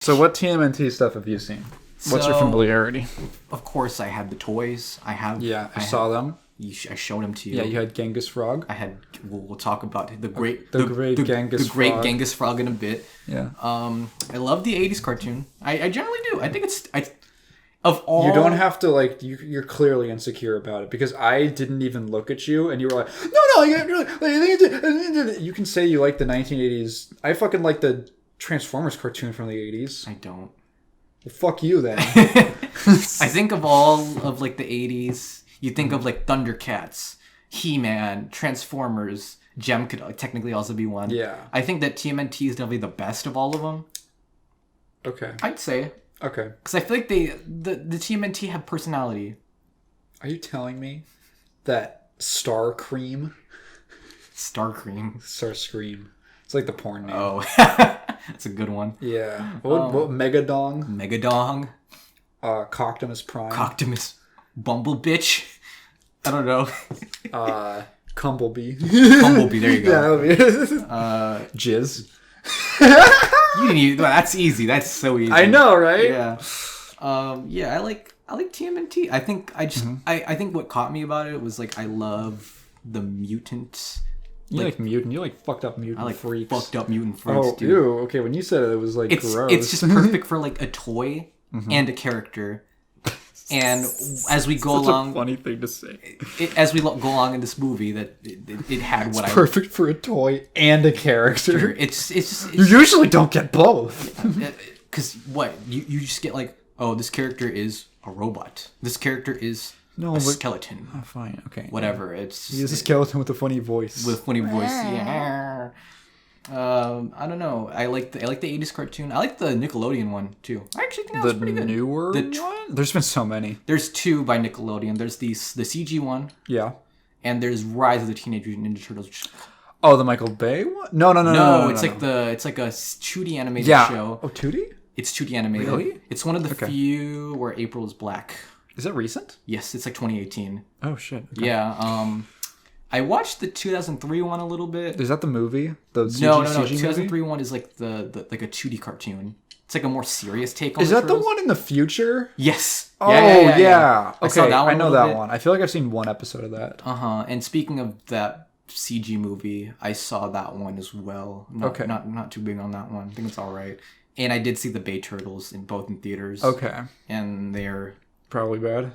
So what TMNT stuff have you seen? What's your familiarity? Of course, I had the toys. I saw them. I showed them to you. Yeah, you had Genghis Frog. I had. We'll talk about the great Genghis Frog in a bit. Yeah. I love the '80s cartoon. I generally do. I think it's. Of all, you don't have to like. You're clearly insecure about it because I didn't even look at you, and you were like, "No, you can say you like the 1980s. I fucking like the Transformers cartoon from the 80s. I don't. Well, fuck you then. I think of all of like the 80s. You think of like Thundercats, He-Man, Transformers. Gem could technically also be one. Yeah. I think that TMNT is definitely the best of all of them. Okay. I'd say. Okay. Because I feel like the TMNT have personality. Are you telling me that Star Cream? Starscream. It's like the porn name. Oh. That's a good one. Yeah. What Megadong. Coctimus Prime. Coctimus. Bumblebitch. I don't know. Cumblebee. Bumblebee, there you go. Yeah, Jizz. You didn't even, that's easy. That's so easy. I know, right? Yeah. I like TMNT. I think I think what caught me about it was like I love the mutants. You like mutant? You like fucked up mutant freaks? Fucked up mutant freaks. Oh, dude. Ew. Okay, when you said it, it was like gross. It's just perfect for like a toy and a character. And as we go along, a funny thing to say. As we go along in this movie, that it had what perfect for a toy and a character. It's you usually don't get both. Because what you just get like, oh, this character is a robot. This character is a skeleton. Oh, fine, okay. Whatever. He's a skeleton with a funny voice. Yeah. I don't know. I like the 80s cartoon. I like the Nickelodeon one too. I actually think that was pretty good. The newer one? There's been so many. There's two by Nickelodeon. There's the CG one. Yeah. And there's Rise of the Teenage Mutant Ninja Turtles. Oh, the Michael Bay one? No. It's like a 2D animated show. Oh, 2D? It's 2D animated. Really? It's one of the few where April is black. Is that recent? Yes, it's like 2018. Oh shit. Okay. Yeah. I watched the 2003 one a little bit. Is that the movie? The CG, no. CG 2003 one is like the like a 2D cartoon. It's like a more serious take on. Is that the one in the future? Yes. Oh yeah. Okay, I know that one. I feel like I've seen one episode of that. And speaking of that CG movie, I saw that one as well. Not too big on that one. I think it's all right. And I did see the Bay Turtles in theaters. Okay. And they're probably bad.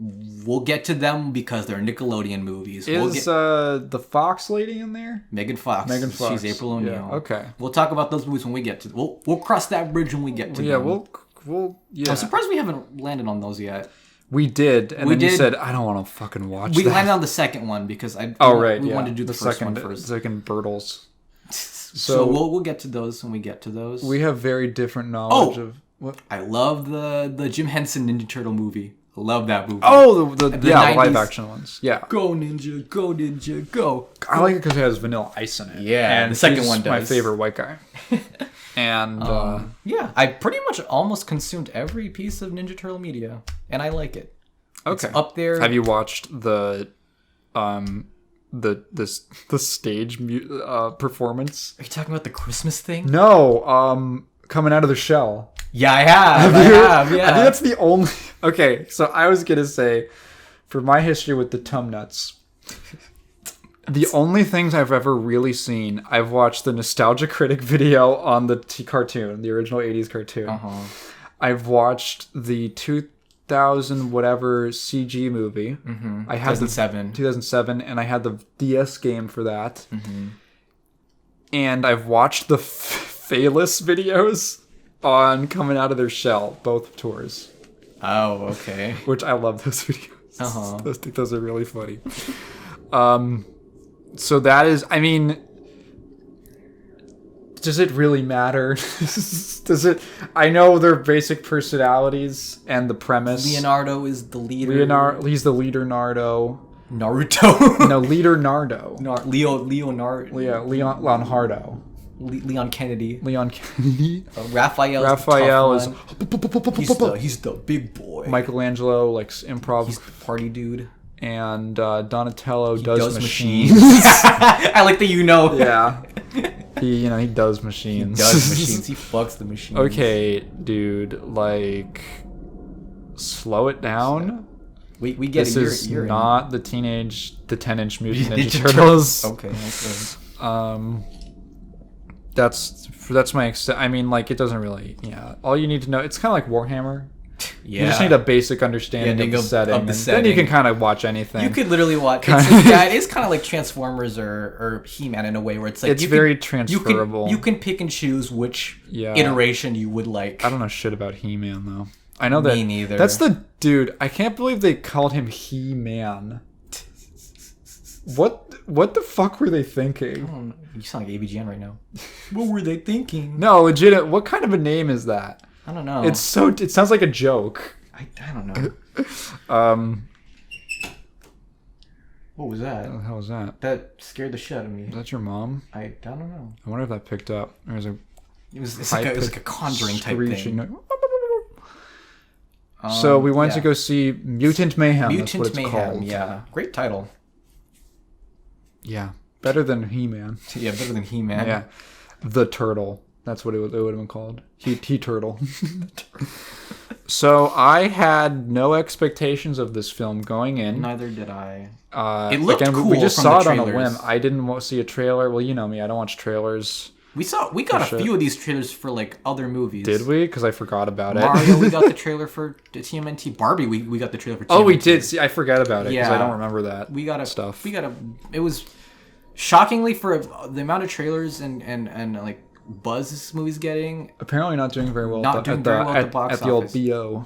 We'll get to them because they're Nickelodeon movies. Is the Fox lady in there? Megan Fox. She's April O'Neil. Yeah, okay. We'll talk about those movies when we get to them. We'll cross that bridge when we get to them. Yeah. I'm surprised we haven't landed on those yet. We did, and then you said, I don't want to fucking watch that. We landed on the second one because we wanted to do the first one first. Second Birtles. So we'll get to those when we get to those. We have very different knowledge of... What? I love the Jim Henson Ninja Turtle movie. I love that movie. Oh, the live action ones. Yeah. Go Ninja, go. I like it because it has Vanilla Ice in it. Yeah, and the second one does. My favorite white guy. And I pretty much almost consumed every piece of Ninja Turtle media, and I like it. Okay, it's up there. Have you watched the stage performance? Are you talking about the Christmas thing? No, coming out of the shell. Yeah, I have. Yeah. I think that's the only... Okay, so I was going to say, for my history with the Tum Nuts, the only things I've ever really seen, I've watched the Nostalgia Critic video on the cartoon, the original 80s cartoon. Uh-huh. I've watched the 2000 whatever CG movie. Mm-hmm. I had 2007, and I had the DS game for that. Mm-hmm. And I've watched the Phaelus videos on coming out of their shell, both tours. Oh, okay. Which I love those videos. Uh-huh. I think those are really funny. So that is, I mean, does it really matter? Does it? I know their basic personalities and the premise. Leonardo is the leader. He's the leader. Naruto. No, leader Nardo. Leonardo. Yeah, Leonardo. Leon Kennedy. Raphael is... He's the big boy. Michelangelo likes improv. He's the party dude. And Donatello does machines. I like that you know. Yeah. He does machines. He does machines. He fucks the machines. Okay, dude, like, slow it down. We get this it. Is you're not the 10-inch Mutant Ninja Turtles. Okay. That's my I mean, like, it doesn't really. Yeah, all you need to know. It's kind of like Warhammer. Yeah. You just need a basic understanding of the setting. Then you can kind of watch anything. You could literally watch. It is kind of like Transformers or He-Man in a way, where it's like it's very transferable. You can pick and choose which iteration you would like. I don't know shit about He-Man though. I know that. Me neither. That's the dude. I can't believe they called him He-Man. What the fuck were they thinking? You sound like ABGN right now. What were they thinking? No, legit. What kind of a name is that? I don't know. It sounds like a joke. I don't know. What was that? What the hell was that? That scared the shit out of me. Is that your mom? I don't know. I wonder if that picked up. Or is it? It's like a Conjuring type thing. So we went to go see Mutant Mayhem. That's what it's called. Yeah. Great title. Yeah. Better than He-Man. Yeah, better than He-Man. Yeah. The Turtle. That's what it would have been called. He Turtle. So I had no expectations of this film going in. Neither did I. It looked cool. We just saw it on a whim. I didn't see a trailer. Well, you know me. I don't watch trailers. We got a few of these trailers for like other movies. Did we? Because I forgot about it. Mario, we got the trailer for TMNT. Barbie, we got the trailer for TMNT. Oh, we did. See, I forgot about it because I don't remember that. Stuff. It was shockingly for the amount of trailers and like buzz this movie's getting. Apparently not doing very well. Not doing very well at the box office. At the old BO.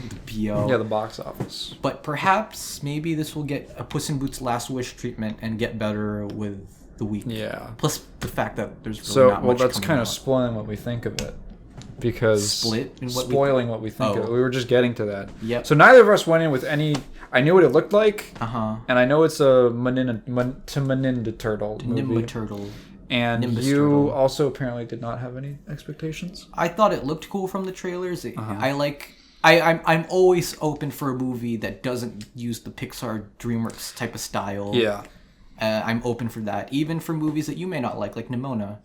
The BO. Yeah, the box office. But perhaps maybe this will get a Puss in Boots Last Wish treatment and get better with the week. Yeah. Plus the fact that there's really not much that's kind out. of spoiling what we think of it. Because spoiling what we think of it. We were just getting to that. Yep. So neither of us went in with any. I knew what it looked like. And I know it's a Maninda Turtle movie. Nimba Turtle. And Nimbus you Turtle. Also apparently did not have any expectations. I thought it looked cool from the trailers. I'm always open for a movie that doesn't use the Pixar DreamWorks type of style. Yeah. I'm open for that, even for movies that you may not like Nimona.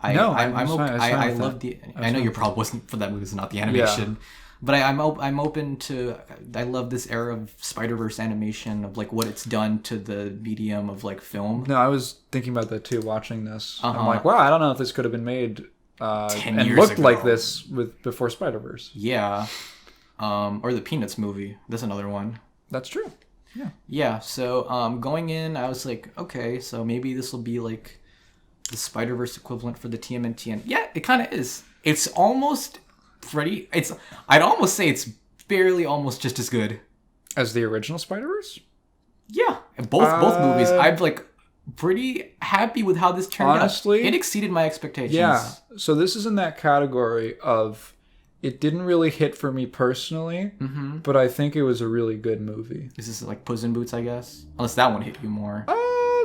I love the. I know your problem wasn't for that movie; it's not the animation, but I'm open to. I love this era of Spider-Verse animation of like what it's done to the medium of like film. No, I was thinking about that too. Watching this, I'm like, wow, I don't know if this could have been made 10 and years looked ago. like this before Spider-Verse. Yeah, or the Peanuts movie. That's another one. That's true. Yeah. Yeah. So going in, I was like, okay, so maybe this will be like the Spider-Verse equivalent for the TMNT, and yeah, it kind of is. It's almost pretty. I'd almost say it's barely almost just as good as the original Spider-Verse. Yeah, both movies. I'm like pretty happy with how this turned out. Honestly, it exceeded my expectations. Yeah. So this is in that category of. It didn't really hit for me personally, but I think it was a really good movie. Is this like Puss in Boots, I guess? Unless that one hit you more.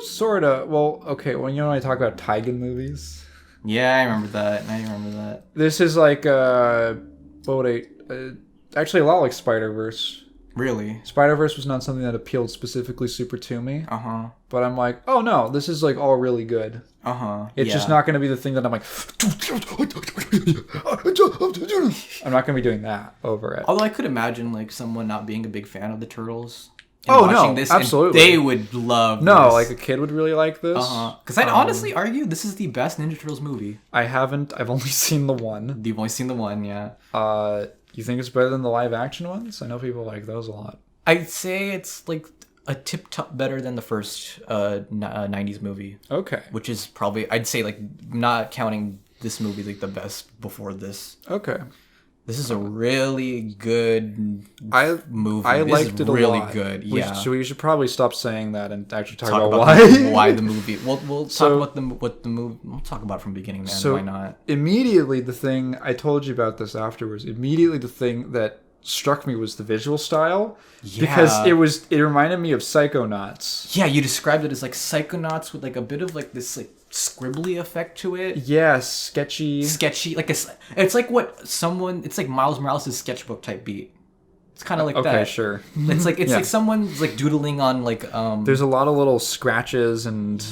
Sorta. Well, okay. Well, you know when I talk about Taigen movies? Yeah, I remember that. I remember that. This is like, actually a lot like Spider-Verse. Really? Spider-Verse was not something that appealed specifically super to me. But I'm like, oh no, this is like all really good. It's just not going to be the thing that I'm like, I'm not going to be doing that over it. Although I could imagine like someone not being a big fan of the Turtles. This, absolutely. They would love this. Like a kid would really like this. Because I'd honestly argue this is the best Ninja Turtles movie. I've only seen the one. You've only seen the one, yeah. You think it's better than the live action ones? I know people like those a lot. I'd say it's like a tip-top better than the first 90s movie. Okay. Which is probably, I'd say like not counting this movie, like the best before this. Okay. This is a really good movie. I liked it a lot. Really good. Yeah. We should probably stop saying that and actually talk about why. Why the movie? We'll talk about what the movie. We'll talk about it from the beginning, man. Why not? Immediately, the thing I told you about this afterwards. Immediately, the thing that struck me was the visual style because it reminded me of Psychonauts. Yeah, you described it as like Psychonauts with like a bit of like this like scribbly effect to it. Yeah, sketchy. Like it's like it's like Miles Morales' sketchbook type beat. It's kind of like that. Okay, sure. It's like someone's like doodling on like There's a lot of little scratches and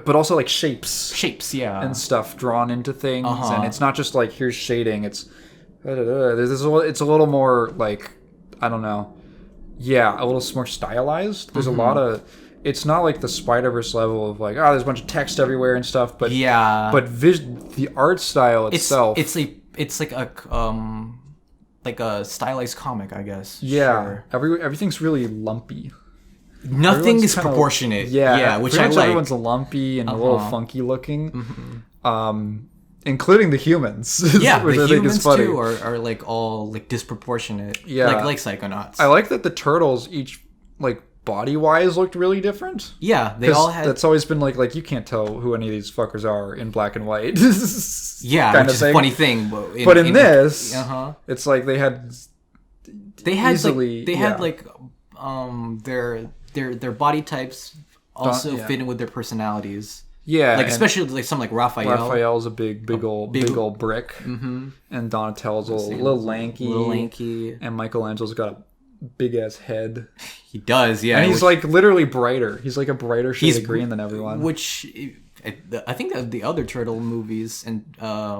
but also like shapes, yeah, and stuff drawn into things, and it's not just like here's shading. It's it's a little more like, I don't know, a little more stylized. There's a lot of. It's not like the Spider-Verse level of like, there's a bunch of text everywhere and stuff, but the art style itself, it's like a stylized comic, I guess. Yeah, sure. Everything's really lumpy. Nothing is proportionate. Which I like. Everyone's lumpy and a little funky looking, including the humans. Yeah, the humans too are like all like disproportionate. Yeah, like Psychonauts. I like that the turtles each like body-wise looked really different. Yeah, they all had. That's always been like you can't tell who any of these fuckers are in black and white. Yeah, kind which is a funny thing. But in this, it's like they had their body types also fit in with their personalities. Yeah, like especially like something like Raphael. Raphael's a big old brick, and Donatello's a little lanky, and Michelangelo's got a big ass head. He does, yeah, and he's like literally brighter. He's like a brighter shade of green than everyone. Which I think that the other turtle movies and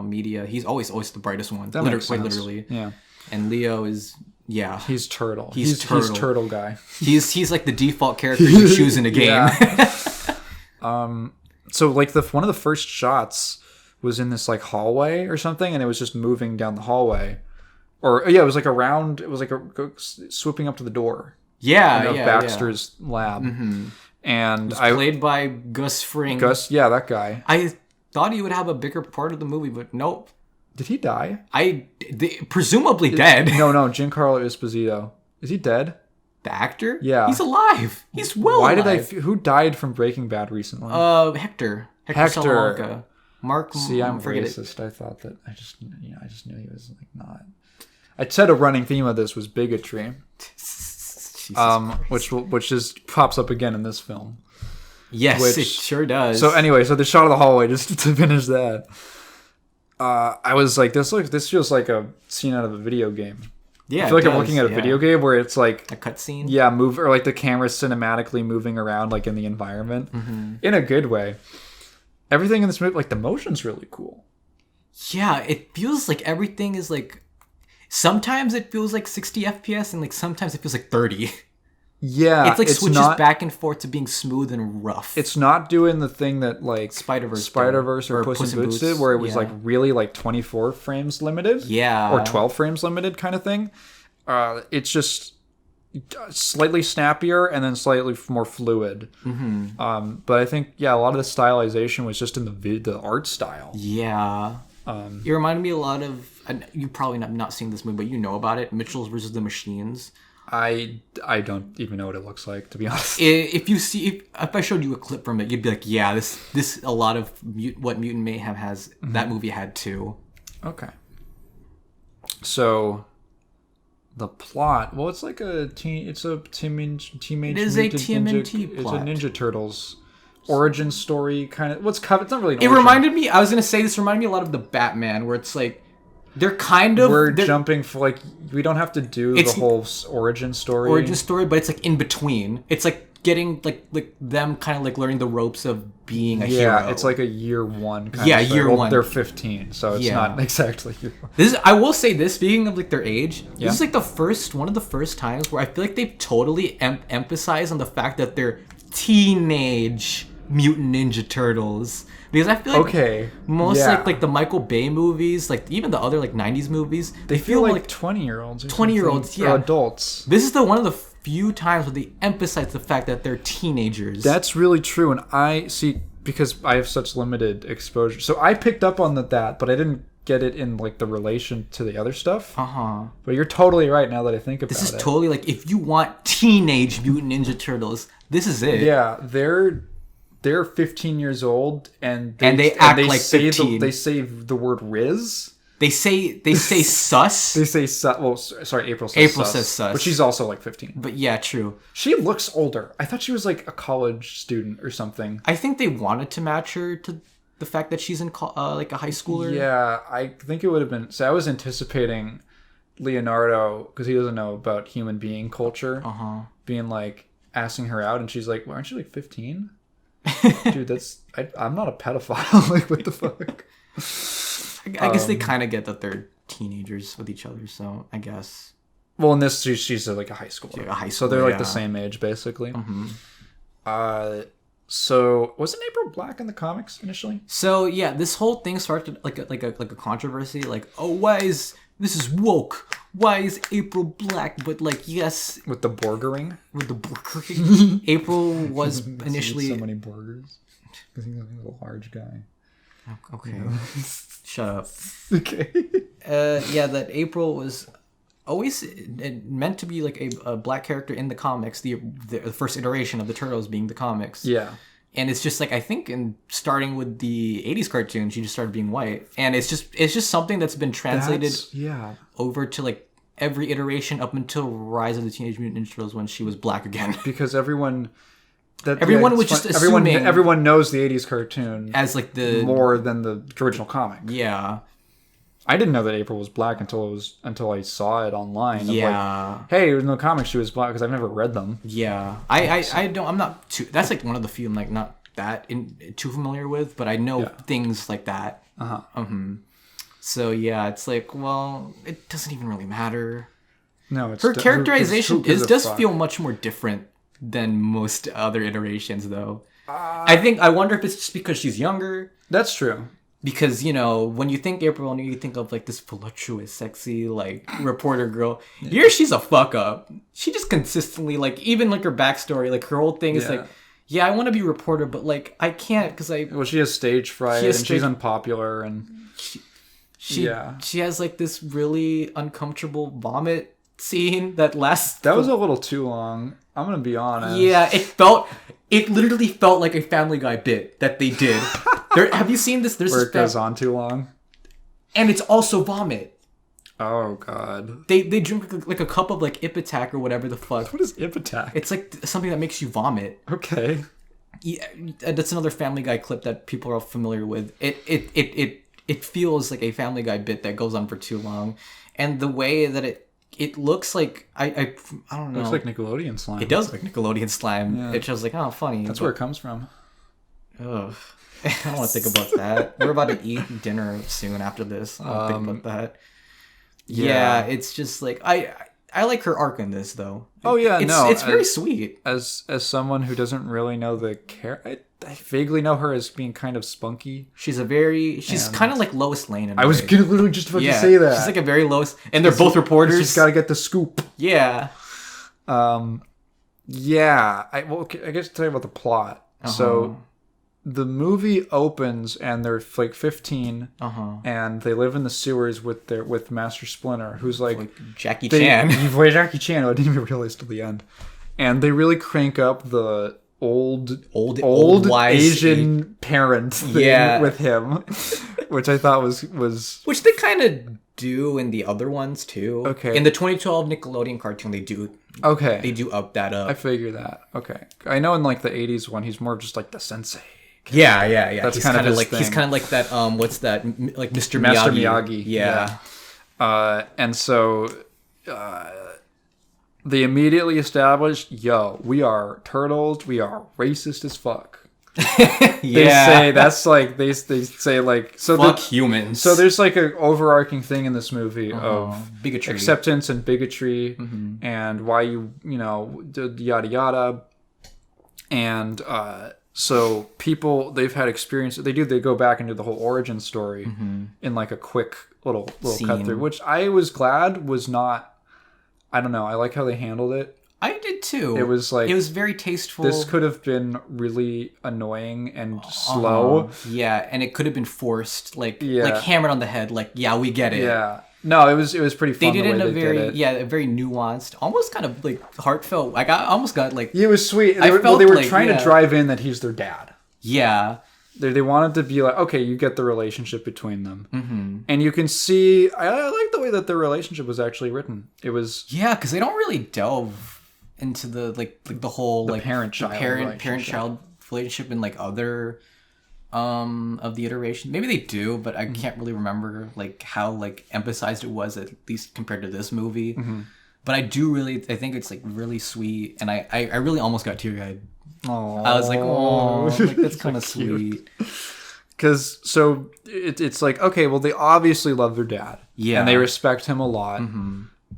media, he's always the brightest one. That makes sense. Literally, yeah. And Leo is. Yeah, he's turtle. He's turtle guy. He's like the default character you choose in a game. So like one of the first shots was in this like hallway or something, and it was just moving down the hallway, it was like around. It was like swooping up to the door. Yeah, Baxter's lab, and played by Gus Fring. That guy. I thought he would have a bigger part of the movie, but nope. Did he die? Presumably dead. No, Giancarlo Esposito. Is he dead? The actor? Yeah. He's alive. He's alive. Who died from Breaking Bad recently? Hector Salamanca. Mark. See, I'm racist. I thought that. I just knew he was like not. I said a running theme of this was bigotry. Which just pops up again in this film. Yes, it sure does. So anyway, the shot of the hallway, just to finish that. I was like, this feels like a scene out of a video game. Yeah, I feel like I'm looking at a video game where it's like a cutscene. Yeah, or like the camera cinematically moving around like in the environment in a good way. Everything in this movie, like the motion's really cool. Yeah, it feels like everything is like. Sometimes it feels like 60 FPS, and like sometimes it feels like 30. Yeah, it's like switches back and forth to being smooth and rough. It's not doing the thing that like Spider-Verse or Puss in Boots did, where it was like really like 24 frames limited, or 12 frames limited kind of thing. It's just slightly snappier and then slightly more fluid. But I think a lot of the stylization was just in the art style. Yeah, it reminded me a lot of. You probably not seen this movie, but you know about it. Mitchell's versus the Machines. I don't even know what it looks like, to be honest. If I showed you a clip from it, you'd be like, yeah, this a lot of what Mutant Mayhem has. That movie had too. Okay. So, the plot. Well, it's like Teenage It is a TMNT plot. It's a Ninja Turtles origin story kind of. It's not really. It reminded me. I was gonna say this reminded me a lot of the Batman, where it's like. We're jumping for like we don't have to do the whole origin story, but it's like in between. It's like getting like them kind of like learning the ropes of being a hero. Yeah, it's like a year one. Year one. They're 15, so it's not exactly year one. I will say this. Speaking of like their age, this is like one of the first times where I feel like they've totally emphasized on the fact that they're teenage Mutant Ninja Turtles. Because I feel like most like the Michael Bay movies, like even the other like 90s movies, they feel like 20-year-olds. 20-year-olds, or adults. This is one of the few times where they emphasize the fact that they're teenagers. That's really true, and I see because I have such limited exposure. So I picked up on that, but I didn't get it in like the relation to the other stuff. But you're totally right now that I think about it. This is totally like if you want teenage Mutant Ninja Turtles, this is it. Yeah, they're 15 years old and they act like 15. They say the word Riz. They say sus. They say sus. Well, sorry, April says sus. But she's also like 15. But yeah, true. She looks older. I thought she was like a college student or something. I think they wanted to match her to the fact that she's in like a high schooler. Yeah, I think it would have been. So I was anticipating Leonardo, because he doesn't know about human being culture, being like asking her out, and she's like, well, aren't you like 15? Dude, I'm not a pedophile. Like, what the fuck? I guess they kind of get that they're teenagers with each other, so I guess. Well, in this, she's like a high schooler. Yeah, a high schooler, so they're like the same age, basically. Mm-hmm. So wasn't April black in the comics initially? So yeah, this whole thing started like a controversy. Like, oh, why is this is woke? Why is April black? But like, yes, with the burgering. With the burgering, April was initially so many burgers because he's a large guy. Okay, you know? Shut up. Okay. Yeah, that April was always meant to be like a black character in the comics. The first iteration of the Turtles being the comics. Yeah. And it's just like, I think starting with the 80s cartoon, she just started being white. And it's just something that's been translated over to like every iteration up until Rise of the Teenage Mutant Ninja Turtles when she was black again. Because everyone was just assuming everyone knows the 80s cartoon as like the more than the original comic. Yeah. I didn't know that April was black until I saw it online. Yeah. Like, hey, there's no comic she was black because I've never read them. Yeah. I'm not too. That's like one of the few I'm like not that too familiar with, but I know things like that. So yeah, it's like, well, it doesn't even really matter. No, it's her characterization does feel much more different than most other iterations, though. I wonder if it's just because she's younger. That's true. Because, you know, when you think April and you think of, like, this voluptuous, sexy, like, reporter girl, here she's a fuck-up. She just consistently, like, even, like, her backstory, like, her whole thing is, like, yeah, I want to be a reporter, but, like, I can't because Well, she has stage fright, she's unpopular, and... She has, like, this really uncomfortable vomit scene that lasts... That was a little too long. I'm gonna be honest. Yeah, it literally felt like a Family Guy bit that they did. Have you seen this? Where it goes on too long? And it's also vomit. Oh, God. They drink like a cup of like Ipecac or whatever the fuck. What is Ipecac? It's like something that makes you vomit. Okay. Yeah, that's another Family Guy clip that people are familiar with. It feels like a Family Guy bit that goes on for too long. And the way that it looks like I don't know. It looks like Nickelodeon slime. It does look like Nickelodeon slime. Yeah. It's just like, oh, funny. That's where it comes from. Ugh. I don't want to think about that. We're about to eat dinner soon after this. I don't think about that. Yeah, it's just like I like her arc in this though. Oh yeah, it's very sweet. As someone who doesn't really know the character, I vaguely know her as being kind of spunky. She's kind of like Lois Lane. I was literally just about to say that. She's like a very Lois, and they're both reporters. She's got to get the scoop. Yeah. Yeah. I guess to tell you about the plot. So. The movie opens and they're like 15, and they live in the sewers with Master Splinter, who's like Jackie Chan. Jackie Chan. I didn't even realize till the end, and they really crank up the old wise Asian parent thing with him, which I thought was which they kind of do in the other ones too. Okay, in the 2012 Nickelodeon cartoon they do. Okay, they do up that up. I figure that. Okay, I know in like the 80s one he's more just like the sensei. Yeah. That's kind of like thing. He's kind of like that. What's that? Like Mr. Master Miyagi. Yeah. And so they immediately established, we are turtles. We are racist as fuck. They say that's like they say like so. Fuck humans. So there's like an overarching thing in this movie of bigotry, acceptance, and bigotry, and why yada yada, and so people, they've had experience. They go back and do the whole origin story in like a quick little cut through, which I was glad was not. I don't know. I like how they handled it. I did too. It was very tasteful. This could have been really annoying and slow. Yeah, and it could have been forced, like hammered on the head. Like, yeah, we get it. Yeah. No, it was pretty fun. They did it in a very nuanced, almost kind of like heartfelt. Like I almost got like it was sweet. They were trying to drive in that he's their dad. Yeah, they wanted to be like, okay, you get the relationship between them, and you can see. I like the way that their relationship was actually written. It was because they don't really delve into the like the whole like parent-child relationship in like other. Of the iteration. Maybe they do, but I can't really remember like how like emphasized it was, at least compared to this movie. But I think it's like really sweet, and I really almost got teary-eyed Oh, I was like, oh, like, that's kind of sweet. Because so it's like, okay, well, they obviously love their dad, and they respect him a lot,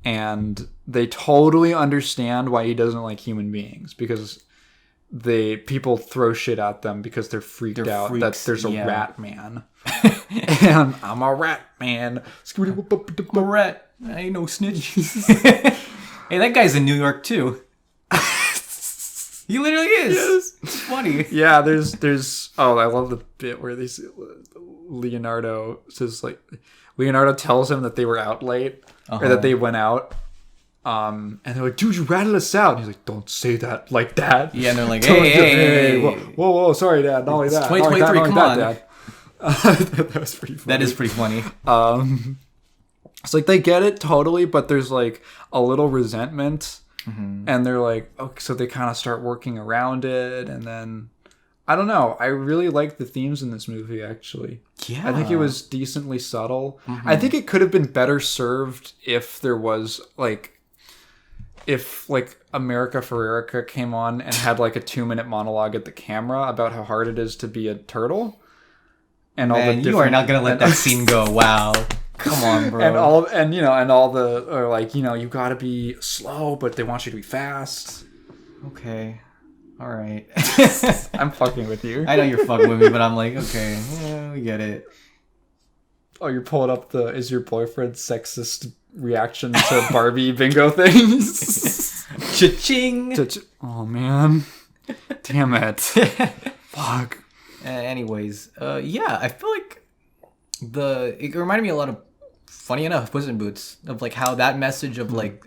and they totally understand why he doesn't like human beings, because people throw shit at them because they're freaked out that there's a rat man. And I'm a rat man. I'm a rat. I ain't no snitch. Hey, that guy's in New York too. He literally is. Yes. It's funny. Yeah, there's I love the bit where Leonardo says, like, Leonardo tells him that they were out late, or that they went out. And they're like, dude, you ratted us out. And he's like, don't say that like that. Yeah, and they're like, hey. Whoa, sorry, Dad. Not only that. 2023, come on. Dad. That was pretty funny. That is pretty funny. It's like they get it totally, but there's like a little resentment. And they're like, okay, so they kind of start working around it. And then, I don't know. I really like the themes in this movie, actually. Yeah. I think it was decently subtle. I think it could have been better served if there was, like, if, like, America Ferrerica came on and had, like, a 2-minute monologue at the camera about how hard it is to be a turtle. And all the different... you are not going to let that scene go. Wow. Come on, bro. And all the are like, you know, you gotta be slow, but they want you to be fast. Okay. All right. I'm fucking with you. I know you're fucking with me, but I'm like, okay, yeah, we get it. Oh, you're pulling up the "is your boyfriend sexist" reaction to Barbie bingo things. Cha-ching. Oh man, damn it. Fuck. Anyways, yeah, I feel like it reminded me a lot of, funny enough, Puss in Boots, of like how that message of like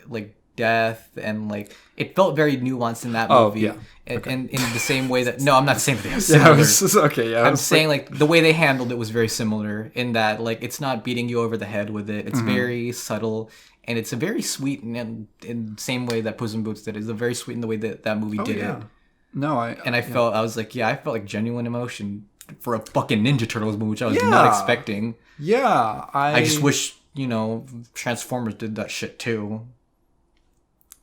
death and like it felt very nuanced in that movie. Oh, yeah. Okay. And in the same way that I'm not saying that they were similar. I'm saying like the way they handled it was very similar in that like it's not beating you over the head with it. It's very subtle, and it's a very sweet, and in the same way that Puss in Boots did. It's a very sweet in the way that movie did it. No, I felt like genuine emotion for a fucking Ninja Turtles movie, which I was not expecting. Yeah, I just wish, Transformers did that shit too.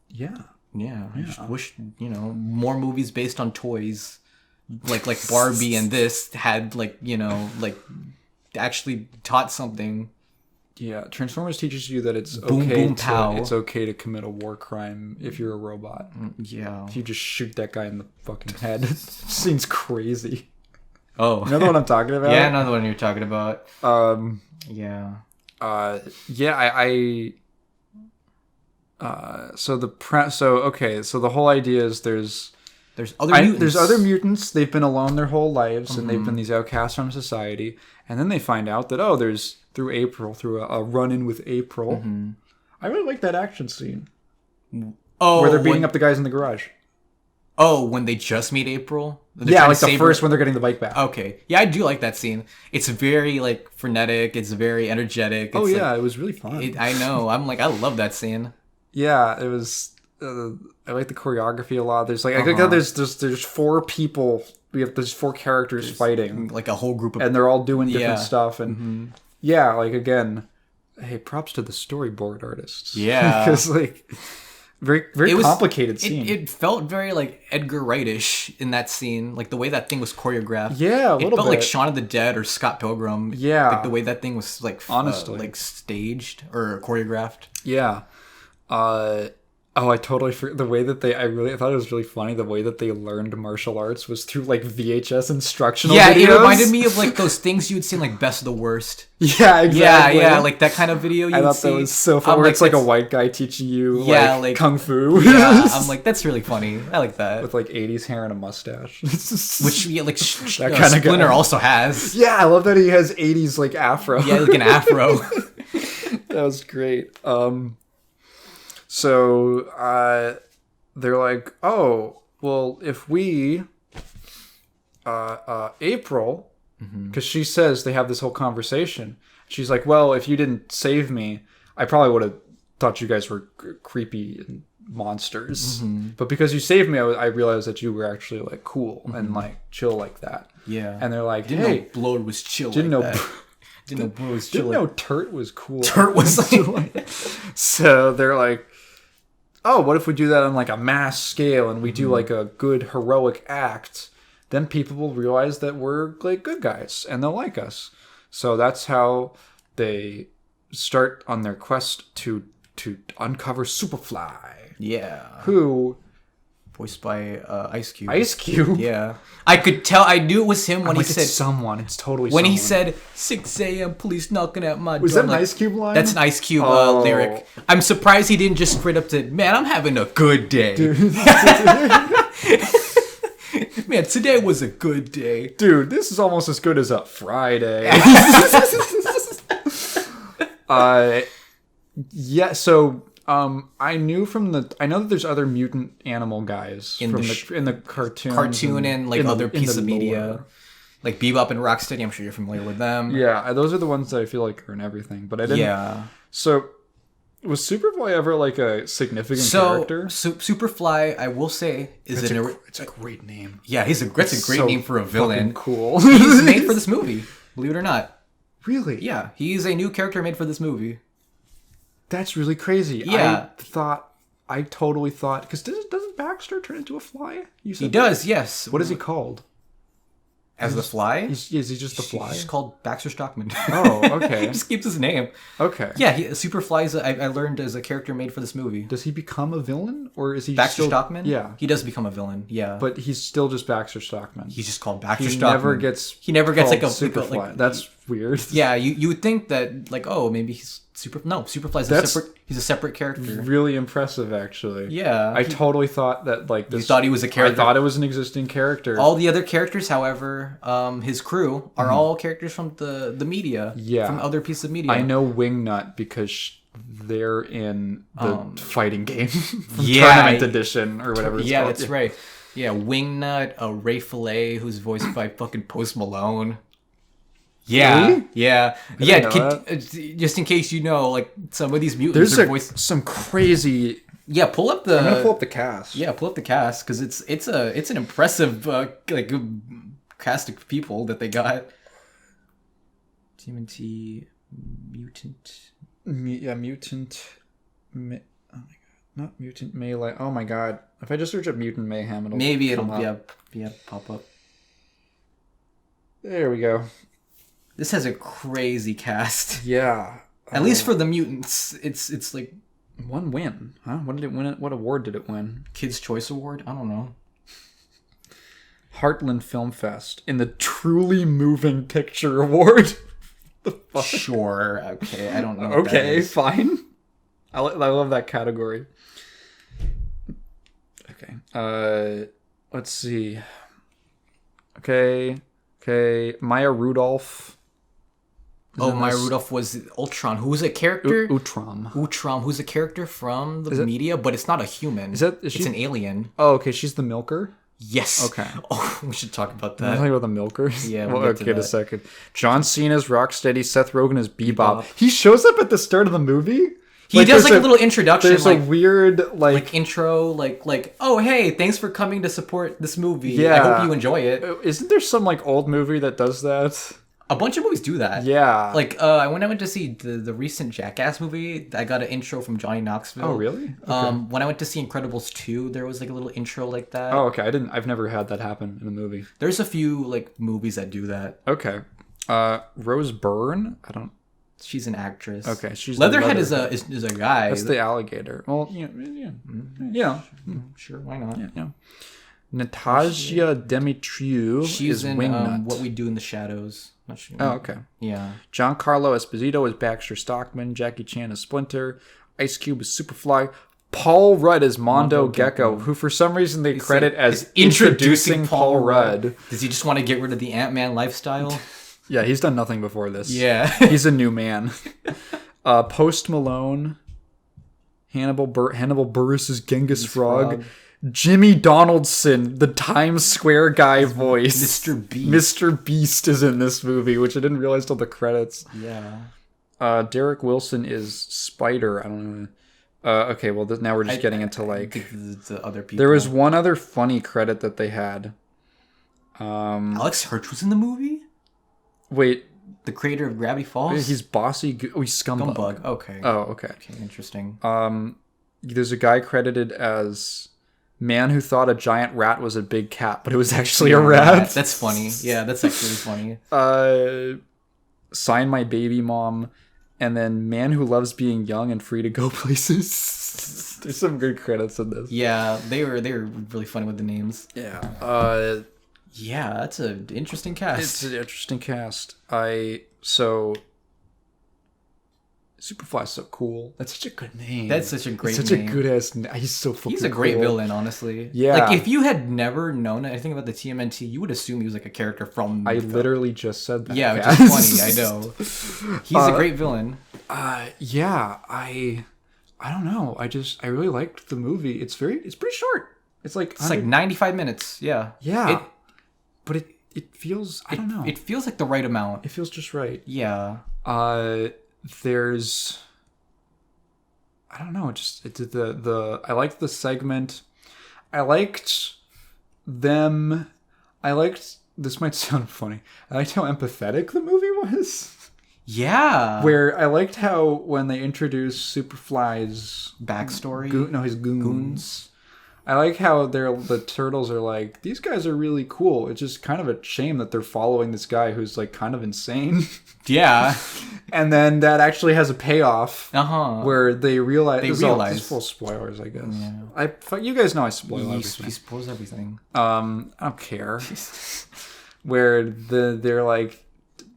Yeah. I just wish, more movies based on toys, like Barbie and this had actually taught something. Yeah, Transformers teaches you that it's it's okay to commit a war crime if you're a robot. Yeah. If you just shoot that guy in the fucking head. It seems crazy. Oh. You know the one I'm talking about? Yeah, I know the one you're talking about. Yeah. So the whole idea is there's other mutants. There's other mutants. They've been alone their whole lives, and they've been these outcasts from society. And then they find out that there's through a run-in with April. I really like that action scene. Where they're beating up the guys in the garage. Oh, when they just meet April? Yeah, like the first when they're getting the bike back. Okay. Yeah, I do like that scene. It's very, frenetic. It's very energetic. It's it was really fun. I know. I'm I love that scene. Yeah, it was... I like the choreography a lot. There's I think there's 4 people. There's 4 characters fighting. Like a whole group of... And they're all doing different stuff. And again, hey, props to the storyboard artists. Yeah. Because, very complicated scene. It felt very Edgar Wright-ish in that scene, the way that thing was choreographed. Yeah, it felt like Shaun of the Dead or Scott Pilgrim. Yeah, the way that thing was honestly staged or choreographed. Yeah. I totally forgot the way that I thought it was really funny. The way that they learned martial arts was through VHS instructional videos. Yeah, it reminded me of those things you would see in Best of the Worst. Yeah, exactly. Yeah, that kind of video. I thought that was so funny. Where it's a white guy teaching you kung fu. Yeah, I'm that's really funny. I like that with 80s hair and a mustache. Which that kind of Splinter also has. Yeah, I love that he has 80s afro. Yeah, an afro. That was great. So they're like, oh, well, if we, April, because she says they have this whole conversation. She's like, well, if you didn't save me, I probably would have thought you guys were creepy and monsters. But because you saved me, I realized that you were actually cool and chill like that. Yeah. And they're like, didn't know Blode was chill didn't like know that. Didn't know Blode was chill. Didn't know Turt was cool. Turt was So they're like, oh, what if we do that on like a mass scale and we do like a good heroic act? Then people will realize that we're like good guys and they'll like us. So that's how they start on their quest to uncover Superfly. Yeah. Who... voiced by Ice Cube. Ice Cube? Yeah. I could tell. I knew it was him when he said... It's someone. It's totally when someone. he said, 6 a.m. police knocking at my door. Was that an Ice Cube line? That's an Ice Cube lyric. I'm surprised he didn't just straight up to, man, I'm having a good day. Dude. Man, today was a good day. Dude, this is almost as good as a Friday. Yeah, so I know that there's other mutant animal guys in the cartoon and like other pieces of media, like Bebop and Rocksteady. I'm sure you're familiar with them. Yeah, those are the ones that I feel like are in everything, but I didn't. Yeah. So was Superfly ever like a significant character? Superfly, I will say, it's a great name. Yeah, it's a great name for a villain. Cool. He's made for this movie, believe it or not. Really? Yeah, he's a new character made for this movie. That's really crazy. Yeah. I totally thought, because doesn't Baxter turn into a fly? He does, yes. What is he called? As the Fly? Is he just the Fly? He's called Baxter Stockman. Oh, okay. He just keeps his name. Okay. Yeah, Superfly I learned is a character made for this movie. Does he become a villain, or is he Baxter Stockman? Yeah, he does become a villain. Yeah, but he's still just Baxter Stockman. He's just called Baxter Stockman. He never gets like a Superfly. Like, that's weird. Yeah, you would think that like, oh, maybe he's Superfly's he's a separate character. Really impressive, actually. Yeah, I totally thought that like this. You thought he was a character. I thought it was an existing character. All the other characters, however, his crew are all characters from the media. Yeah, from other pieces of media. I know Wingnut because they're in the fighting game from Tournament Edition or whatever. It's called. That's right. Yeah, Wingnut, Ray Fillet, who's voiced by fucking Post Malone. Yeah, really? Yeah. Just in case you know, like some of these mutants there's some crazy. Yeah, pull up the. I'm gonna pull up the cast. Yeah, pull up the cast because it's an impressive like cast of people that they got. TMNT mutant. Yeah, mutant. Oh my god, not mutant melee. Oh my god, if I just search up Mutant Mayhem, it'll pop up. There we go. This has a crazy cast. Yeah. At least for the mutants, it's like one win, huh? What did it win? What award did it win? Kids' Choice Award? I don't know. Heartland Film Fest in the Truly Moving Picture Award. The fuck? Sure. Okay. I don't know. Okay, fine. I love that category. Okay. Let's see. Okay. Maya Rudolph. Maya Rudolph was Ultron, who's a character. Utrom, who's a character from the media, but it's not a human. It's an alien. Oh, okay. She's the milker. Yes. Okay. Oh, we should talk about that. Talking about the milkers. Yeah. Okay, in a second. John Cena's Rocksteady. Seth Rogen as Bebop. He shows up at the start of the movie. He does like a little introduction. There's a weird like intro, like oh hey, thanks for coming to support this movie. Yeah. I hope you enjoy it. Isn't there some like old movie that does that? A bunch of movies do that. Yeah. Like when I went to see the recent Jackass movie, I got an intro from Johnny Knoxville. Oh really? Okay. When I went to see Incredibles 2, there was like a little intro like that. Oh okay. I've never had that happen in a movie. There's a few like movies that do that. Okay. Rose Byrne. She's an actress. Okay, she's Leatherhead is a guy. That's the alligator. Well, yeah. Sure, why not? Yeah. Natasha Demetriou She's in Wingnut. What We Do in the Shadows. Not sure. Oh, okay. Yeah. Giancarlo Esposito is Baxter Stockman. Jackie Chan is Splinter. Ice Cube is Superfly. Paul Rudd is Mondo Gecko, who for some reason they credit as introducing Paul Rudd. Does he just want to get rid of the Ant-Man lifestyle? Yeah, he's done nothing before this. Yeah. He's a new man. Post Malone. Hannibal Buress is Genghis Frog. Jimmy Donaldson, the Times Square guy voice. Mr. Beast. Mr. Beast is in this movie, which I didn't realize till the credits. Yeah. Derek Wilson is Spider. I don't know. Okay, well, now we're just getting into like the other people. There was one other funny credit that they had. Alex Hirsch was in the movie? Wait. The creator of Gravity Falls? He's Bossy... he's Scumbug. Okay. Oh, okay. Okay, interesting. there's a guy credited as man who thought a giant rat was a big cat, but it was actually a rat. That's funny. Yeah, that's actually funny. Sign My Baby Mom, and then man who loves being young and free to go places. There's some good credits in this. Yeah, they were really funny with the names. Yeah. Yeah, that's an interesting cast. It's an interesting cast. Superfly's so cool. That's such a good name. That's such a great name. Such a good ass name. He's so fucking cool. He's a great villain, honestly. Yeah. Like, if you had never known anything about the TMNT, you would assume he was like a character from... I literally just said that. Yeah, which is funny, I know. He's a great villain. Yeah, I don't know. I really liked the movie. It's pretty short. It's like 95 minutes. Yeah. Yeah. But it feels, I don't know. It feels like the right amount. It feels just right. Yeah. There's, I don't know, I liked the segment. I liked them. This might sound funny. I liked how empathetic the movie was. Yeah. Where I liked how when they introduced Superfly's backstory. His goons. I like how the turtles are like, these guys are really cool. It's just kind of a shame that they're following this guy who's like kind of insane. Yeah. And then that actually has a payoff. Where they realize. This is full spoilers, I guess. Yeah. You guys know I spoil everything. He spoils everything. I don't care. Where they're like,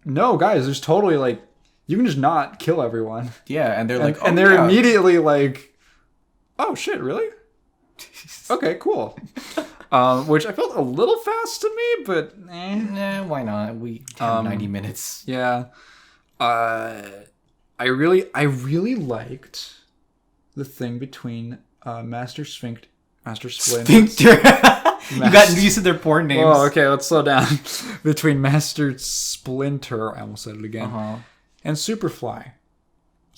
no, guys, there's totally like, you can just not kill everyone. Yeah, and they're like, and they're immediately like, oh shit, really? Okay, cool. Which I felt a little fast to me, but why not? We have 90 minutes. Yeah. I really liked the thing between Master Splinter. You got used to their porn names. Oh, okay, let's slow down. Between Master Splinter, I almost said it again, and Superfly.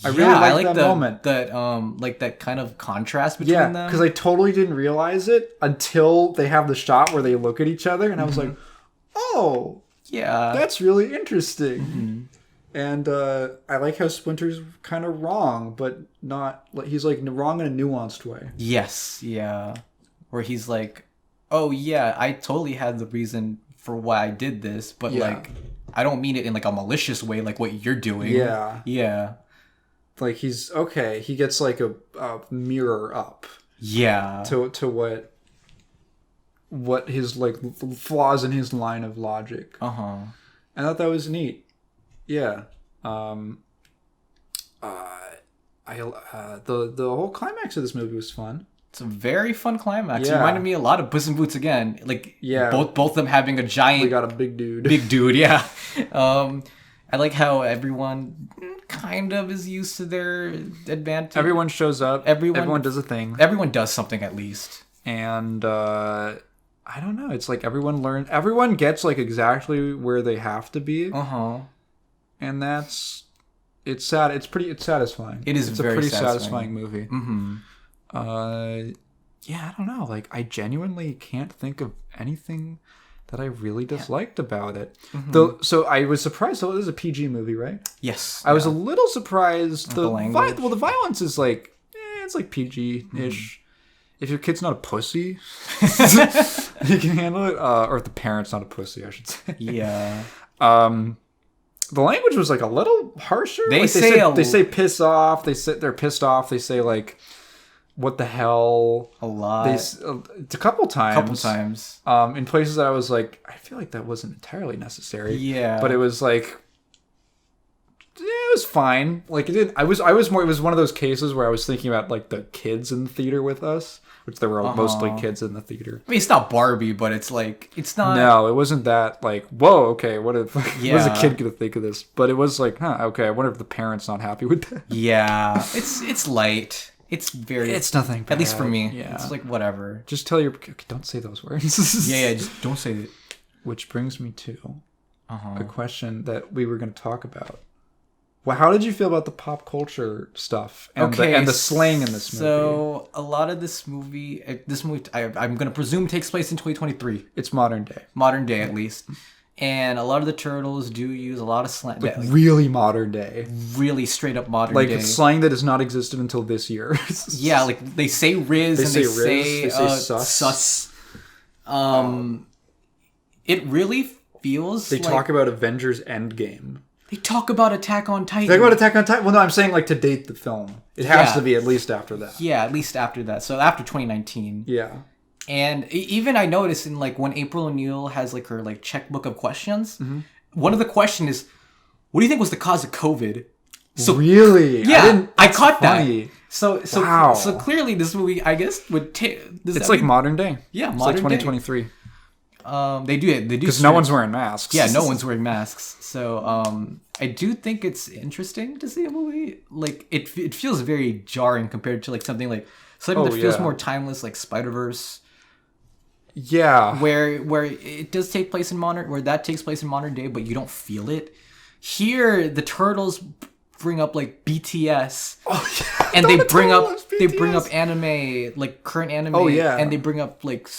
I really like that moment. That kind of contrast between them. Yeah, because I totally didn't realize it until they have the shot where they look at each other, and I was like, "Oh, yeah, that's really interesting." And I like how Splinter's kind of wrong, but not like he's like wrong in a nuanced way. Yes, yeah, where he's like, "Oh yeah, I totally had the reason for why I did this, but like, I don't mean it in like a malicious way, like what you're doing." Yeah. Like he's okay. He gets like a mirror up. Yeah. To what his like flaws in his line of logic. I thought that was neat. Yeah. The whole climax of this movie was fun. It's a very fun climax. It reminded me a lot of Puss in Boots again. Like both of them having a giant. We got a big dude. Big dude. Yeah. I like how everyone kind of is used to their advantage. Everyone shows up. Everyone does a thing. Everyone does something at least. And I don't know. It's like everyone gets like exactly where they have to be. And it's sad. It's satisfying. It's a pretty satisfying movie. Yeah, I don't know. Like I genuinely can't think of anything that I really disliked about it. Though, so I was surprised. So this is a PG movie, right? Yes. I was a little surprised. The violence is like, it's like PG-ish. If your kid's not a pussy, you can handle it. Or if the parent's not a pussy, I should say. Yeah. The language was like a little harsher. They say piss off. They're pissed off. They say like, what the hell? A lot. It's a couple times. In places that I was like, I feel like that wasn't entirely necessary. Yeah. But it was like, it was fine. Like it didn't. I was more. It was one of those cases where I was thinking about like the kids in the theater with us, which there were mostly kids in the theater. I mean, it's not Barbie, but it's like it's not. No, it wasn't that. Like, whoa, okay, what is a kid gonna think of this? But it was like, okay, I wonder if the parent's not happy with that. Yeah, it's light. It's nothing bad. At least for me. Yeah. It's like, whatever. Just tell your... Don't say those words. yeah, just don't say it. Which brings me to a question that we were going to talk about. Well, how did you feel about the pop culture stuff and the slang in this movie? So, a lot of this movie I'm going to presume takes place in 2023. It's modern day. Modern day, at least. And a lot of the turtles do use a lot of slang. Like really modern day. Really straight up modern like day. Like slang that has not existed until this year. Yeah, like they say Riz they say sus. It really feels They talk about Avengers Endgame. They talk about Attack on Titan. They talk about Attack on Titan. Well, no, I'm saying like to date the film. It has to be at least after that. Yeah, at least after that. So after 2019. Yeah. And even I noticed in like when April O'Neil has like her like checkbook of questions, one of the questions is, "What do you think was the cause of COVID?" So really, yeah, I caught that. So clearly this movie, I guess, would take. It's like modern day. Yeah, it's modern like 2023. They do because no one's wearing masks. Yeah, no one's wearing masks. So I do think it's interesting to see a movie like it feels very jarring compared to like something that feels more timeless, like Spider-Verse. Yeah, where it does take place in modern day, but you don't feel it. Here, the turtles bring up like BTS, and they bring up anime, like current anime. Oh yeah, and they bring up like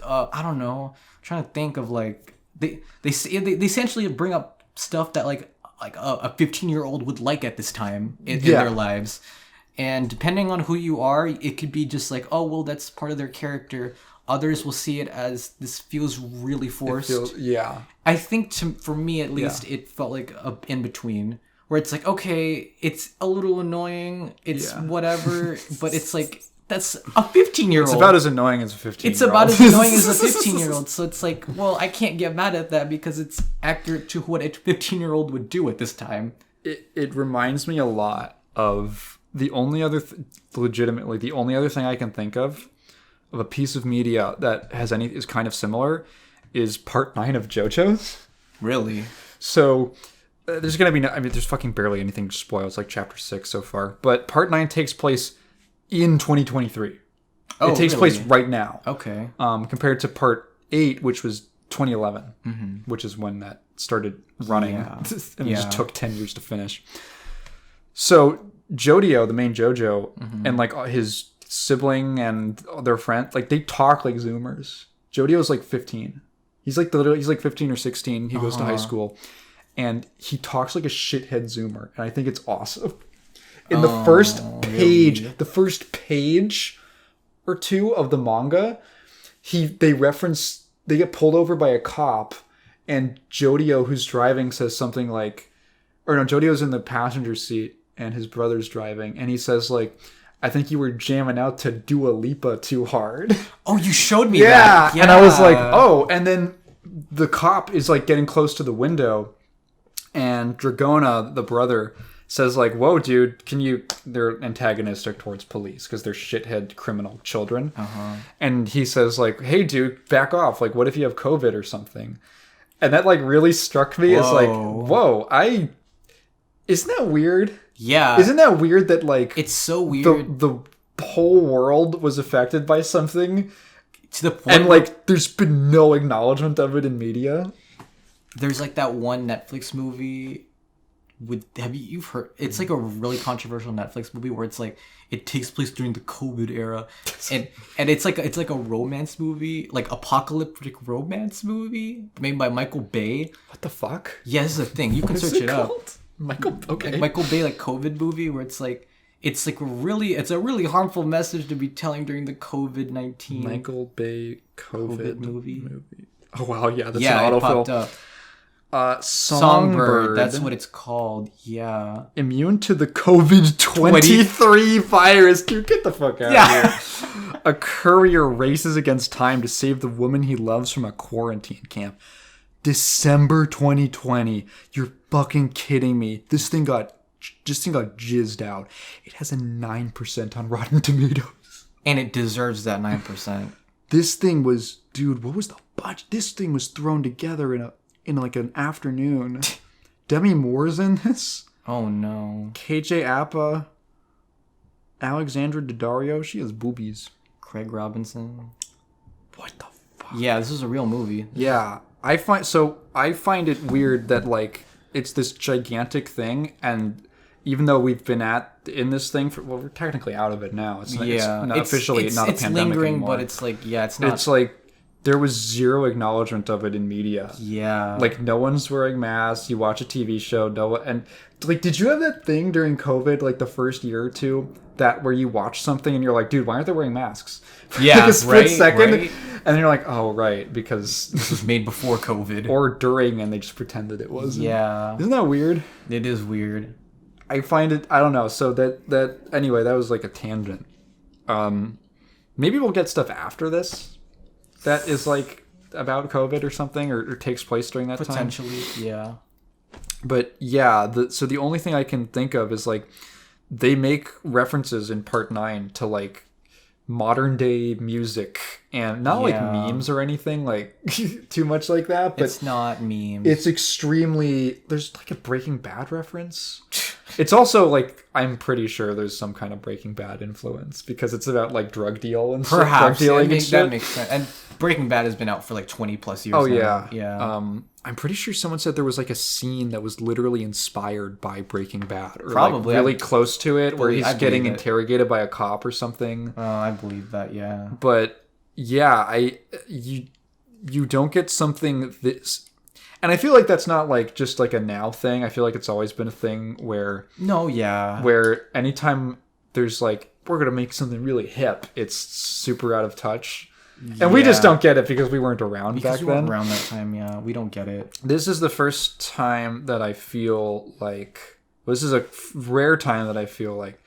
I don't know. I'm trying to think of like they essentially bring up stuff that like a 15-year-old would like at this time in their lives, and depending on who you are, it could be just like, oh well, that's part of their character. Others will see it as this feels really forced. I think for me at least, it felt like a in between where it's like, okay, it's a little annoying, it's whatever, but it's like that's a 15-year-old. It's about as annoying as a 15-year-old. It's about as annoying as a 15-year-old. So it's like, well, I can't get mad at that because it's accurate to what a 15-year-old would do at this time. It reminds me a lot of the only other legitimately the only other thing I can think of a piece of media that is kind of similar is part 9 of JoJo's. Really? So there's gonna be there's fucking barely anything spoiled. It's like chapter 6 so far, but part 9 takes place in 2023. It takes place right now. Okay. Compared to part 8, which was 2011, which is when that started running, and it just took 10 years to finish. So Jodio, the main JoJo, and like his sibling and their friend, like they talk like Zoomers. Jodio's like 15. He's like 15 or 16. He goes to high school, and he talks like a shithead Zoomer, and I think it's awesome. In the first page or two of the manga, they get pulled over by a cop, and Jodio, who's driving, says something like, Jodio's in the passenger seat and his brother's driving, and he says like, I think you were jamming out to Dua Lipa too hard. Oh, you showed me that. Yeah. And I was like, oh. And then the cop is like getting close to the window, and Dragona, the brother, says like, whoa, dude, they're antagonistic towards police because they're shithead criminal children. And he says like, hey, dude, back off. Like, what if you have COVID or something? And that like really struck me as like, whoa, isn't that weird? Yeah. Isn't that weird that like it's so weird the whole world was affected by something to the point and like there's been no acknowledgement of it in media? There's like that one Netflix movie you've heard, it's like a really controversial Netflix movie where it's like it takes place during the COVID era, and it's like a romance movie, like apocalyptic romance movie made by Michael Bay. What the fuck? Yeah, this is a thing. You can search it up. Michael Bay, like COVID movie where it's a really harmful message to be telling during the COVID-19. Michael Bay COVID movie. Oh wow, yeah, that's an autofill. Songbird, that's what it's called. Yeah. Immune to the COVID-23 virus. Dude, get the fuck out of here. A courier races against time to save the woman he loves from a quarantine camp. December 2020. You're fucking kidding me. This thing got jizzed out. It has a 9% on Rotten Tomatoes. And it deserves that 9%. This thing was, dude, what was the budget? This thing was thrown together in like an afternoon. Demi Moore's in this. Oh no. KJ Apa. Alexandra Daddario. She has boobies. Craig Robinson. What the fuck? Yeah, this is a real movie. Yeah. I find it weird that like it's this gigantic thing, and even though we've been in this thing we're technically out of it now. It's not officially not a pandemic lingering, anymore. But it's like, yeah, it's not. It's like there was zero acknowledgement of it in media. Yeah. Like, no one's wearing masks. You watch a TV show, and like, did you have that thing during COVID, like the first year or two, that where you watch something and you're like, dude, why aren't they wearing masks? Yeah, like a split second, right. And then you're like, oh, right, because this was made before COVID or during, and they just pretended it wasn't. Yeah. Isn't that weird? It is weird. I find it. I don't know. So that anyway, that was like a tangent. Maybe we'll get stuff after this that is like about COVID or something, or takes place during that Potentially, time. Potentially, yeah. But yeah, so the only thing I can think of is like they make references in part 9 to like modern day music, and not like memes or anything like too much like that, but it's not memes. It's extremely, there's like a Breaking Bad reference. It's also like, I'm pretty sure there's some kind of Breaking Bad influence because it's about like drug deal and stuff. Perhaps, drug dealing that makes sense. And Breaking Bad has been out for like 20 plus years. Oh now. yeah. I'm pretty sure someone said there was like a scene that was literally inspired by Breaking Bad, or probably like really close to it, where he's getting interrogated by a cop or something. Oh, I believe that. Yeah. But yeah, you don't get something this, and I feel like that's not like just like a now thing. I feel like it's always been a thing where where anytime there's like, we're gonna make something really hip, it's super out of touch. And we just don't get it because we weren't around back then. Weren't around that time, yeah. We don't get it. This is the first time that I feel like... This is a rare time that I feel like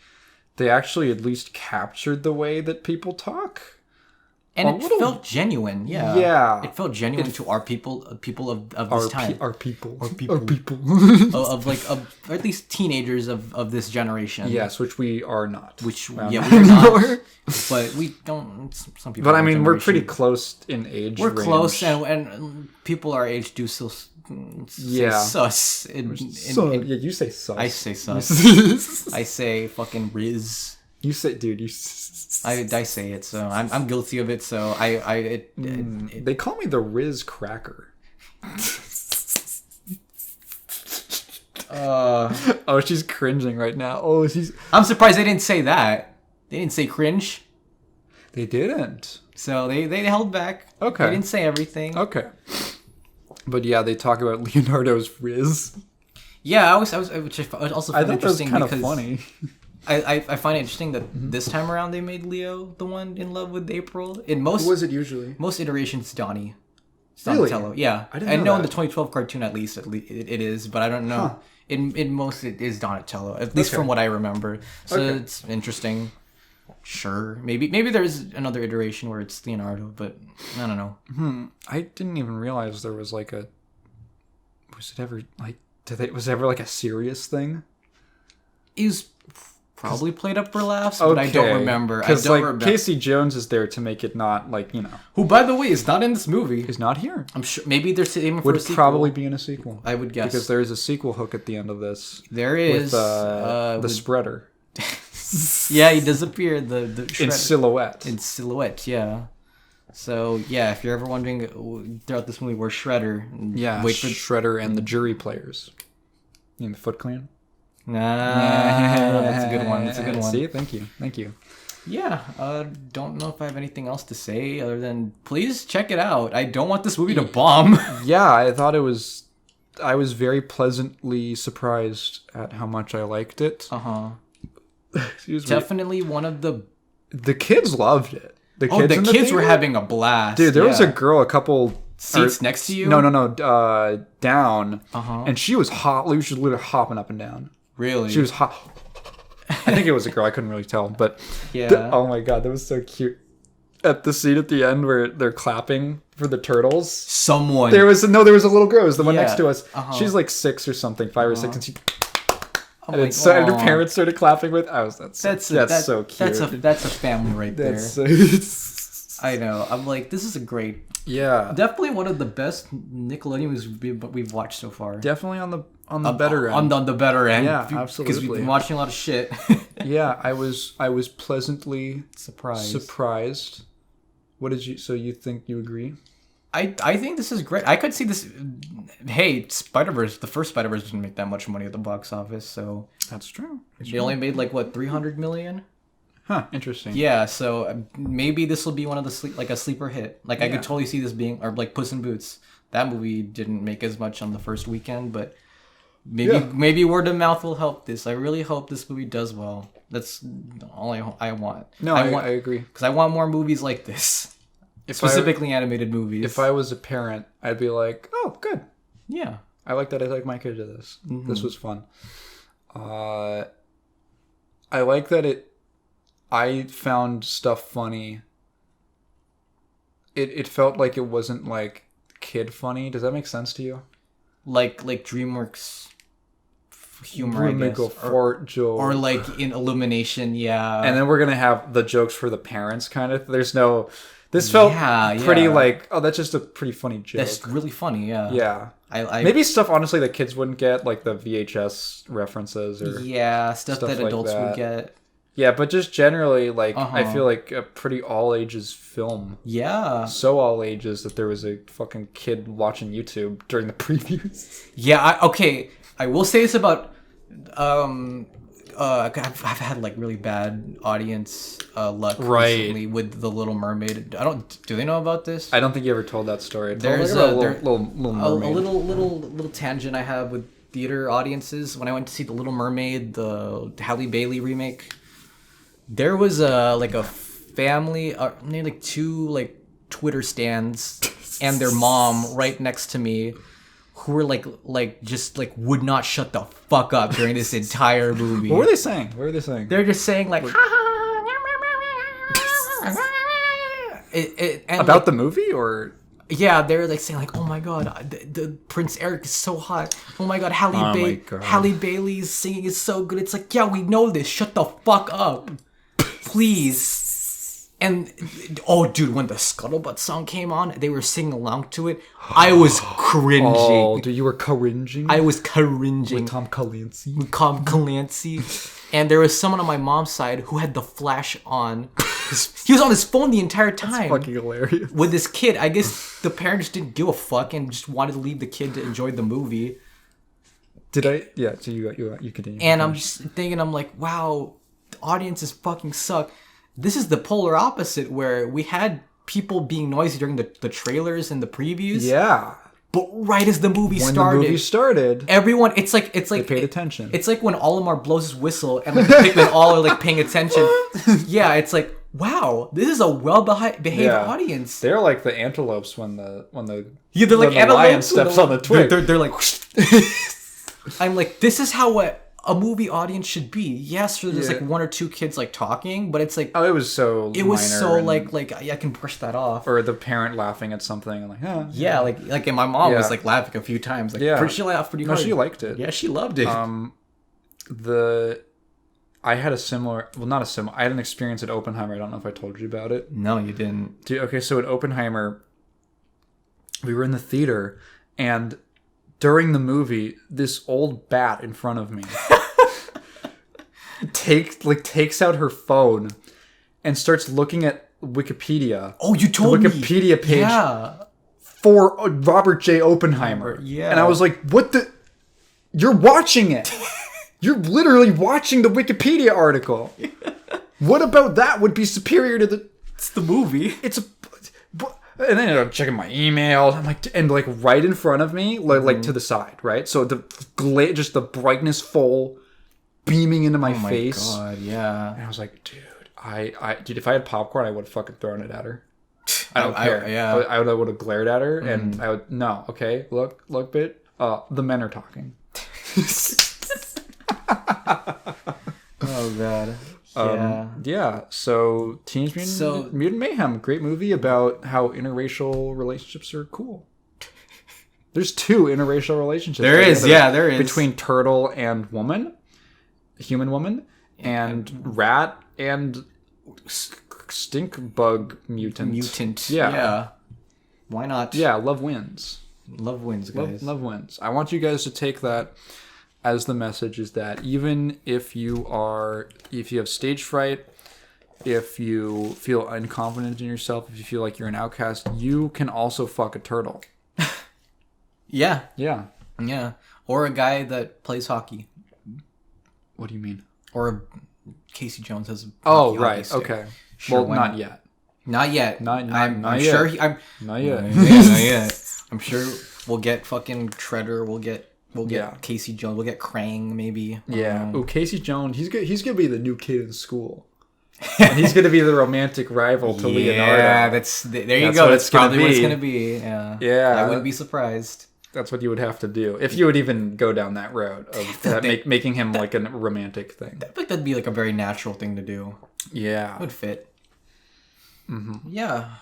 they actually at least captured the way that people talk. And it felt genuine, yeah. Yeah. It felt genuine to our people of this time. Our people. Of or at least teenagers of this generation. Yes, which we are not. We are not. But we don't, some people. But I mean, we're pretty close in age. We're range. Close, and people our age do still say sus. Yeah, you say sus. I say sus. I say fucking Riz. You say, dude, I say it, so I'm guilty of it. So they call me the Riz Cracker. Oh, she's cringing right now. Oh, I'm surprised they didn't say that. They didn't say cringe. They didn't. So they held back. Okay. They didn't say everything. Okay. But yeah, they talk about Leonardo's Riz. Yeah, which I also find interesting because that was kind of funny. I find it interesting that this time around they made Leo the one in love with April. In most, who was it usually? Most iterations, Donnie. Really? Donatello. Yeah, I know in the 2012 cartoon at least it is, but I don't know. Huh. In most it is Donatello, at least from what I remember. So it's interesting. Sure, maybe there's another iteration where it's Leonardo, but I don't know. I didn't even realize there was like a. Was it ever like? Was it ever like a serious thing? It was probably played up for laughs, but I don't remember. Because like Casey Jones is there to make it not like, you know. Who, by the way, is not in this movie. He's not here. I'm sure maybe they're aiming for a sequel. Would probably be in a sequel. I would guess. Because there is a sequel hook at the end of this. There is. With the spreader. Yeah, he does appear the in silhouette. In silhouette, yeah. So yeah, if you're ever wondering throughout this movie where Shredder, wait for Shredder and the jury players. You mean the Foot Clan? That's a good one. That's a good one. See, thank you. Yeah, don't know if I have anything else to say other than please check it out. I don't want this movie to bomb. Yeah, I was very pleasantly surprised at how much I liked it. Excuse me. Definitely one of the kids loved it. The kids were having a blast. Dude, there was a girl a couple seats next to you. No, down. And she was hot. She was literally hopping up and down. Really? She was hot. I think it was a girl. I couldn't really tell, but oh my god, that was so cute. At the scene at the end where they're clapping for the turtles, there was a little girl. It was the one next to us. She's like 6 or something, 5 or 6, and she. And her parents started clapping with. That's so cute. That's a family right there. So, I know. I'm like, this is a great. Yeah. Definitely one of the best Nickelodeon movies we've watched so far. Definitely on the better end. On the better end. Yeah, absolutely. Because we've been watching a lot of shit. Yeah, I was pleasantly surprised. What did you? So you think you agree? I think this is great. I could see this. Hey, Spider-Verse, the first Spider-Verse didn't make that much money at the box office, so that's true. They only made like what, 300 million? Huh, interesting. Yeah, so maybe this will be one of the a sleeper hit. Like, I could totally see this being, or like Puss in Boots. That movie didn't make as much on the first weekend, but maybe word of mouth will help this. I really hope this movie does well. That's all I want. No, I agree. Because I want more movies like this. Specifically animated movies. If I was a parent, I'd be like, oh, good. Yeah. I like that I like my kid to this. Mm-hmm. This was fun. I like that I found stuff funny. It felt like it wasn't like kid funny. Does that make sense to you? Like DreamWorks humor, I guess. Or like in Illumination, yeah. And then we're gonna have the jokes for the parents, kind of. There's no. This felt pretty like, oh, that's just a pretty funny joke. That's really funny, yeah. Yeah. Maybe stuff, honestly, that kids wouldn't get, like the VHS references or stuff that adults would get. Yeah, but just generally, like, I feel like a pretty all-ages film. Yeah. So all-ages that there was a fucking kid watching YouTube during the previews. Yeah, I will say this about... I've had like really bad audience luck recently with The Little Mermaid. Do they know about this? I don't think you ever told that story. There's a little tangent I have with theater audiences. When I went to see The Little Mermaid, the Halle Bailey remake, there was a family, like two like Twitter stands and their mom right next to me, who were just would not shut the fuck up during this entire movie. What were they saying? They're just saying like about the movie, or they're like saying like, oh my god, the Prince Eric is so hot. Oh my god, Halle Bailey's singing is so good. It's like, yeah, we know this. Shut the fuck up, please. And, oh, dude, when the Scuttlebutt song came on, they were singing along to it. I was cringing. Oh, dude, you were cringing? I was cringing. With Tom Clancy? And there was someone on my mom's side who had the flash on. He was on his phone the entire time. That's fucking hilarious. With this kid. I guess the parent just didn't give a fuck and just wanted to leave the kid to enjoy the movie. Did I? Yeah, so you continue. And I'm just thinking, I'm like, wow, the audiences fucking suck. This is the polar opposite, where we had people being noisy during the trailers and the previews. Yeah. But right as the movie started, everyone, it's like they paid attention. It's like when Olimar blows his whistle and like the Pikmin all are like paying attention. Yeah, it's like, wow, this is a well-behaved audience. They're like the antelopes when the they're like the lion steps on the twig. They're like, I'm like, this is how a movie audience should be. Yes, there's like one or two kids like talking, but it's like, oh, it was so like I can brush that off. Or the parent laughing at something and like, like and my mom was like laughing a few times, like she laughed pretty hard. No, she liked it. Yeah, she loved it. I had I had an experience at Oppenheimer. I don't know if I told you about it. No, you didn't. Dude, okay, so at Oppenheimer, we were in the theater, and during the movie, this old bat in front of me takes out her phone and starts looking at Wikipedia. Oh, you told me. The Wikipedia page for Robert J. Oppenheimer. Yeah. And I was like, what the... You're watching it. You're literally watching the Wikipedia article. What about that would be superior to the... It's the movie. And then I'm checking my email. I'm like, and like right in front of me, like to the side, right? So just the brightness full, beaming into my face. Oh my god, yeah. And I was like, dude, if I had popcorn, I would have fucking thrown it at her. I don't care. I would have glared at her, and I would look, bit. The men are talking. Oh god. So Teenage Mutant Mayhem, great movie about how interracial relationships are cool. There's two interracial relationships. There is. Between turtle and human woman, and rat and stink bug mutant. Yeah. Why not? Yeah, love wins. Love wins, guys. Love wins. I want you guys to take that as the message, is that even if you have stage fright, if you feel unconfident in yourself, if you feel like you're an outcast, you can also fuck a turtle. Yeah. Yeah. Yeah. Or a guy that plays hockey. What do you mean? Or Casey Jones has. Oh right, stick. Okay. Sure, well, not yet. Not yet. I'm yet. Sure. Not yet. Not yet. I'm sure we'll get fucking Treader. We'll get Casey Jones. We'll get Krang maybe. Yeah. Oh, Casey Jones. He's gonna be the new kid in school. And he's gonna be the romantic rival to Leonardo. Yeah, there you go. That's probably what it's gonna be. Yeah. I wouldn't be surprised. That's what you would have to do if you would even go down that road of making him like a romantic thing. I think that'd be like a very natural thing to do. Yeah, it would fit. Mm-hmm. Yeah, I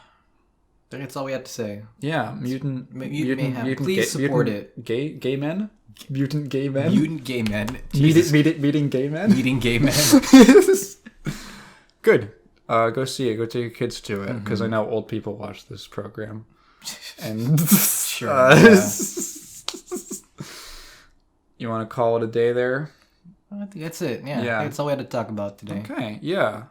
think that's all we had to say. Yeah, mutant mayhem. Please support it. Gay men. Mutant gay men. Mutant gay men. Meeting gay men. Meeting gay men. Good. Go see it. Go take your kids to it because I know old people watch this program. And sure. Yeah. You want to call it a day there? I think that's it. Yeah. That's all we had to talk about today. Okay. Yeah.